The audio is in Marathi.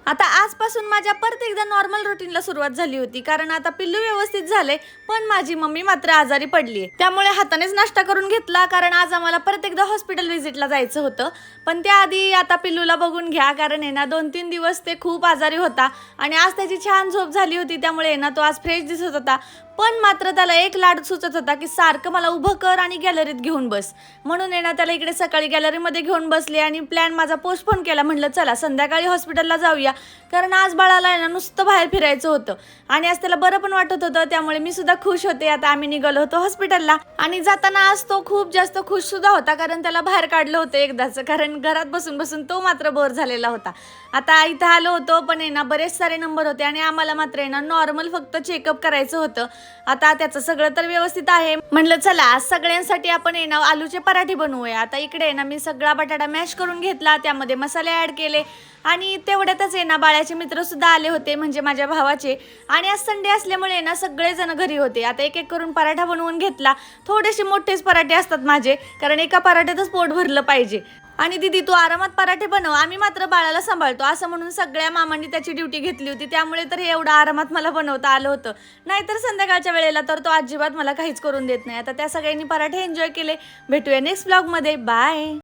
आता आजपासून माझ्या परत एकदा नॉर्मल रुटीनला सुरुवात झाली होती, कारण आता पिल्लू व्यवस्थित झाले, पण माझी मम्मी मात्र आजारी पडली आहे. त्यामुळे हातानेच नाश्ता करून घेतला, कारण आज आम्हाला परत एकदा हॉस्पिटल व्हिजिटला जायचं होतं. पण त्याआधी आता पिल्लूला बघून घ्या, कारण आहे ना 2-3 दिवस ते खूप आजारी होता आणि आज त्याची छान झोप झाली होती, त्यामुळे ना तो आज फ्रेश दिसत होता. पण मात्र त्याला एक लाड सुचत होता की सारखं मला उभं कर आणि गॅलरीत घेऊन बस. म्हणून आहे ना त्याला इकडे सकाळी गॅलरीमध्ये घेऊन बसले आणि प्लॅन माझा पोस्टपोन केला. म्हटलं चला संध्याकाळी हॉस्पिटलला जाऊया, कारण आज बाळाला आहे ना नुसतं बाहेर फिरायचं होतं आणि आज त्याला बरं पण वाटत होतं. त्यामुळे मी सुद्धा खुश होते. आता आम्ही निघालो होतो हॉस्पिटलला आणि जाताना आज तो खूप जास्त खुश सुद्धा होता, कारण त्याला बाहेर काढलं होतं एकदाच, कारण घरात बसून बसून तो मात्र बोर झालेला होता. आता इथं आलो होतो, पण आहे ना बरेच सारे नंबर होते आणि आम्हाला मात्र आहे ना नॉर्मल फक्त चेकअप करायचं होतं. आता त्याचं सगळं तर व्यवस्थित आहे. म्हणलं चला आज सगळ्यांसाठी आपण आहे ना आलूचे पराठे बनवूया. आता इकडे आहे ना मी सगळा बटाटा मॅश करून घेतला, त्यामध्ये मसाले ॲड केले आणि तेवढ्यातच आहे ना बाळाचे मित्र सुद्धा आले होते, म्हणजे माझ्या भावाचे. आणि आज संडे असल्यामुळे ना सगळेजण घरी होते. आता एक एक करून पराठा बनवून घेतला. थोडेसे मोठेच पराठे असतात माझे, कारण एका पराठ्यातच पोट भरलं पाहिजे. आणि दीदी तू आरामात पराठे बनव, आम्ही मात्र बाळाला सांभाळतो, असं म्हणून सगळ्या मामांनी त्याची ड्युटी घेतली होती. त्यामुळे तर हे एवढं आरामात मला बनवता आलं होतं. नाहीतर संध्याकाळच्या वेळेला तर तो अजिबात मला काहीच करून देत नाही. आता त्या सगळ्यांनी पराठे एन्जॉय केले. भेटूया नेक्स्ट ब्लॉगमध्ये. बाय.